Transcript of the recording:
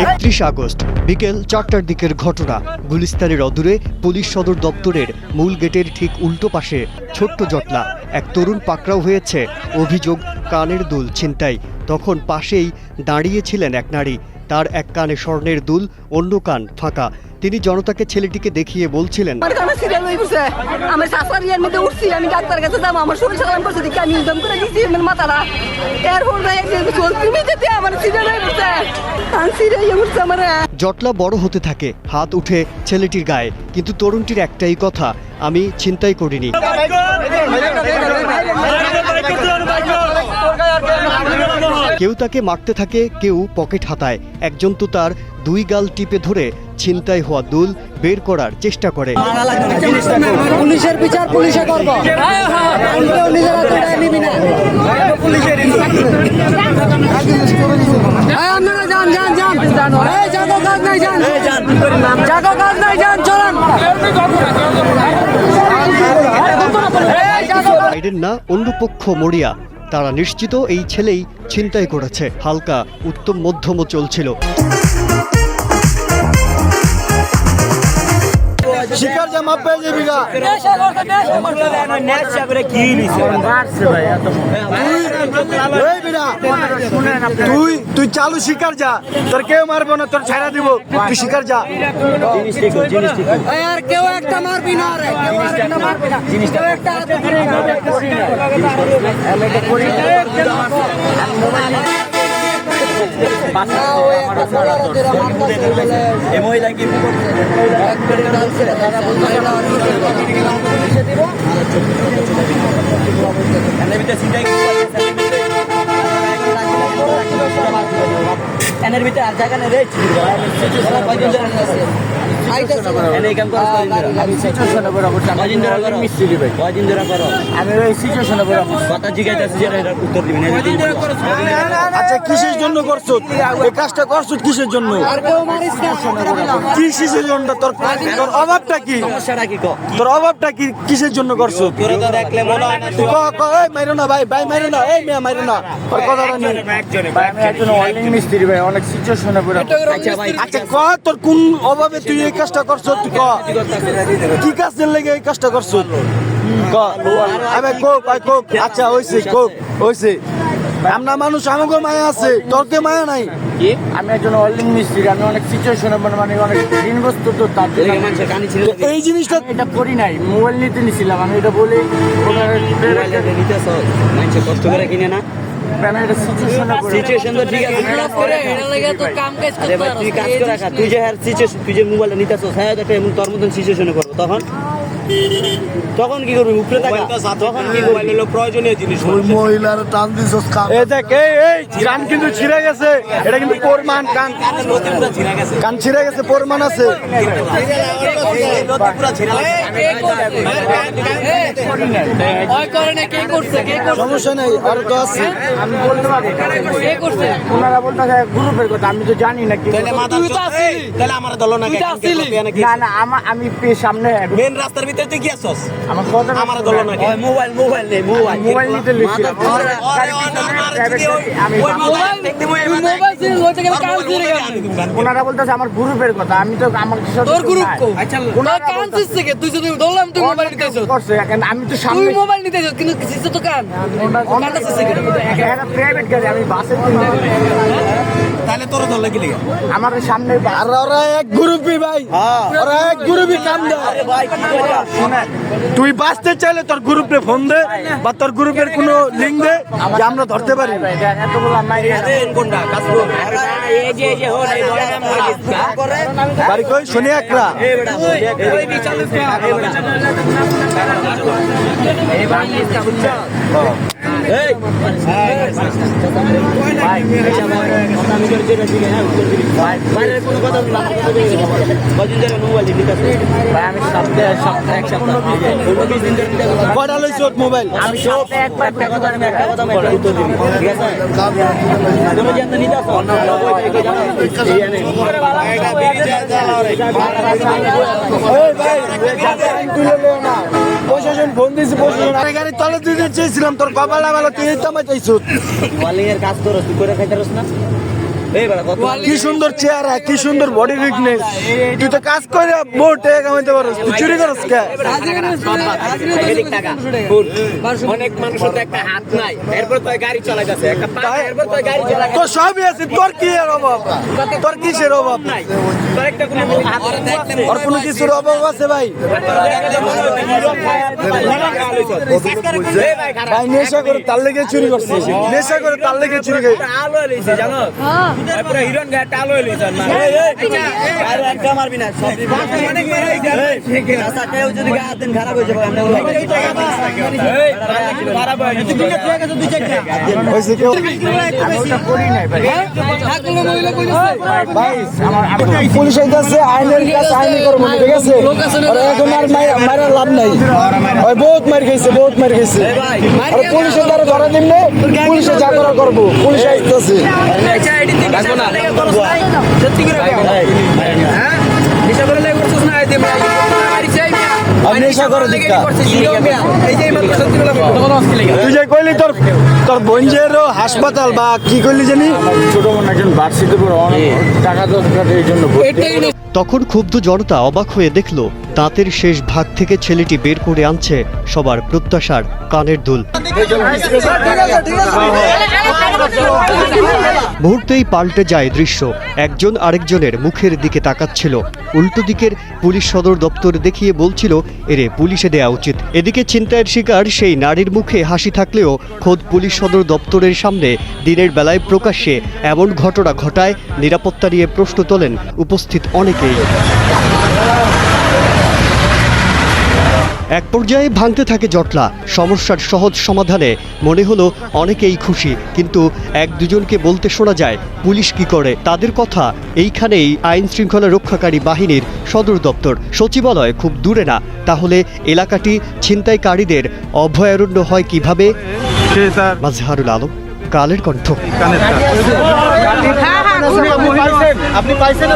31 August বিকেল 4টার দিকের ঘটনা। গুলিস্তানের অদূরে পুলিশ সদর দপ্তরের মূল গেটের ঠিক উল্টো পাশে ছোট্ট জটলা এক তরুণ পাকড়াও হয়েছে। অভিযোগ কানের দুল ছিনতাই। তখন পাশেই দাঁড়িয়েছিলেন এক নারী। তার এক কানে স্বর্ণের দুল, অন্য কান ফাঁকা। তিনি জনতাকে ছেলেটিকে দেখিয়ে বলছিলেন, আমি ডাক্তার কাছে যাবো, আমার শরীর সালাম করছে দেখি আমি ইনকাম করে দিচ্ছি মাথাটা জটলা বড় হতে থাকে, হাত উঠে ছেলেটির গায়ে, কিন্তু তরুণটির একটাই কথা, আমি ছিনতাই করিনি। কেউ তাকে মারতে থাকে, কেউ পকেট হাতায়, একজন তো তার দুই গাল টিপে ধরে ছিনতাই হওয়া দুল বের করার চেষ্টা করে। পুলিশের বিচার পুলিশে করব। না অন্য পক্ষ মরিয়া, তারা নিশ্চিত এই ছেলেই ছিনতাই করেছে। হালকা উত্তম মধ্যমও চলছিল। শিকার জামা পেয়ে যাবি গা। তুই চালু শিকার যা, তোর কেউ মারবো না, তোর ছাড়া দিব, তুই শিকার যা। কেউ একটা মারবি না, এনের ভিতরে আর জায়গা নেই রে। আচ্ছা কিসের জন্য করছো এই কাজটা? করছো কিসের জন্য? কিসের জন্য? তোর অভাবটা কি? তোর অভাবটা কি? কিসের জন্য করছো? মাইরো না ভাই, ভাই মাইরো না, এই মেয়ে মাইরো না, কথাটা নেই। আচ্ছা ক, তোর কোন অভাবে তুই এই কাজটা করছো? তুই ক কি কাজের লেগে এই কাজটা করছো? আচ্ছা হয়েছে, হয়েছে। আমরা মানুষ, আমাকে মায়া আছে, তোর কে মায়া নাই? আমি একজন ওয়েল্ডিং মিস্ত্রি, আমি অনেক সিচুয়েশনে মানে অনেক ঋণগ্রস্ত, তো তার জন্য এই জিনিসটা এটা করি নাই। মোবাইল নিতে নিছিলাম, আমি এটা বলি কষ্ট করে কিনে না। তুই যে মোবাইলটা নিতেছ তোর মতন সিচুয়েশনে করবো, তখন কি করবি? উপরে তখন কি করবি? প্রয়োজনীয় জিনিস মহিলার টান দিস কান কিন্তু ছিঁড়ে গেছে, এটা কিন্তু প্রমাণ। কান ছিঁড়ে গেছে, প্রমাণ আছে। সমস্যা নেই, আরো তো আছে। আমি বলতে পারবো, ওনারা বলতে গ্রুপের কথা, আমি তো জানি না। আমার দল না, আমি সামনে মেন রাস্তার ভিতরে তুই কি আসছস? আমার কথা আমার দল না, মোবাইল নেই, মোবাইল নিতে লিখছিলাম। ওনারা বলতেছে আমার গ্রুপের কথা, আমি তো আমার তোর গ্রুপ কান থেকে তুই যদি বললাম তুই মোবাইল নিতেছস করছে, আমি তো সামনে তুই মোবাইল নিতেছস কিন্তু কিছু তো কান কানটা থেকে একটা প্রাইভেট গাড়ি, আমি বাসে তাহলে তোর দল লাগি লাগা আমার সামনে। আর ওরা এক গ্রুপই ভাই, ওরা এক গ্রুপই কাম দেয়। তুই বাঁচতে চাইলে তোর গ্রুপে ফোন দে, বা তোর গ্রুপের কোনো লিঙ্ক দে, যে আমরা ধরতে পারি। বাড়ি কই? শুনি একরা কয়টা লইছ মোবাইল? আমি সপ্তাহে একবার একটা কথা উত্তর দিবি, ঠিক আছে? তুমি জানতে নিতে আসো ভাই প্রশাসন ফোন দিয়েছি, প্রশাসন আরে গাড়ি তলে দিতে চেয়েছিলাম, তোর কপাল ভালো, তুই তামা চাইছো। ওয়ালিং এর কাজ করো, তুই করে খাইতারস না? এই বেটা কত কি সুন্দর চেহারা, কি সুন্দর বডি ফিটনেস, তুই তো কাজ করে বহু টাকা কামাইতে পারস, তুই চুরি করস কে? অনেক মানুষের তো একটা হাত নাই, এরপর তো গাড়ি চালাইতেছে, একটা পা নাই, এরপর তো গাড়ি চালাই তোর সবই আছে, তোর কি এর অভাব, তোর কিসের অভাব? নাই, তোর একটা কোনো হাত আছে? আর কোনো কিছুর অভাব আছে ভাই? ভাই নেশা করে তার লেগে চুরি করছে, নেশা করে তার লেগে চুরি করে। আলো লইছে জানো, পুরো হিরন গাড়িটা আলো লইছে না। আর একটা মারবি না, সব অনেক মারা হইছে। আচ্ছা কেউ যদি গা হাত দেন খারাপ হয়ে যাবে, আমরা খারাপ হয় না, তুমি ঠিক আছে দুই চারটা হয়েছে কেউ আমি ওটা করি নাই ভাই। ভাই পুলিশ আইতাছে, আইনের কাছে আইনি করবো, ঠিক আছে? আর এখন আর মারা লাভ নাই, ওই বহুত মার খাইছে, বহুত মার খাইছে। আর পুলিশের দ্বারা ধরা দিমনে, পুলিশে যা করা করবো, পুলিশ আইতাছে। আচ্ছা এডি থেকে না সত্যি করে হ্যাঁ নেশা করে লাগে করছস না এতে গাড়ি চাই মিয়া আর নেশা করে দিকা এই যে মাত্র সত্যি করে কত অস্থির লাগে। তুই যে কইলি তোর বোনজেরও হাসপাতাল বা কি কইলি জানি, ছোট মনে একজন ভার্সিটি পড়ে অনেক টাকা দরকার, এই জন্য তখন ক্ষুব্ধ জনতা অবাক হয়ে দেখল দাঁতের শেষ ভাগ থেকে ছেলেটি বের করে আনছে সবার প্রত্যাশার কানের দুল। মুহূর্তেই পাল্টে যায় দৃশ্য, একজন আরেকজনের মুখের দিকে তাকাচ্ছিল, উল্টো দিকের পুলিশ সদর দপ্তর দেখিয়ে বলছিল এরে পুলিশে দেয়া উচিত। এদিকে ছিনতাইয়ের শিকার সেই নারীর মুখে হাসি থাকলেও খোদ পুলিশ সদর দপ্তরের সামনে দিনের বেলায় প্রকাশ্যে এমন ঘটনা ঘটায় নিরাপত্তা নিয়ে প্রশ্ন তোলেন উপস্থিত অনেকেই। এক পর্যায়ে ভাঙতে থাকে জটলা, সমস্যার সহজ সমাধানে মনে হলো অনেকেই খুশি, কিন্তু এক দুজনকে বলতে শোনা যায় পুলিশ কি করে তাদের কথা। এইখানেই আইন শৃঙ্খলা রক্ষাকারী বাহিনীর সদর দপ্তর, সচিবালয় খুব দূরে না, তাহলে এলাকাটি ছিনতাইকারীদের অভয়ারণ্য হয় কিভাবে? মাজহারুল আলম, কালের কণ্ঠ। আপনি পাইছেন?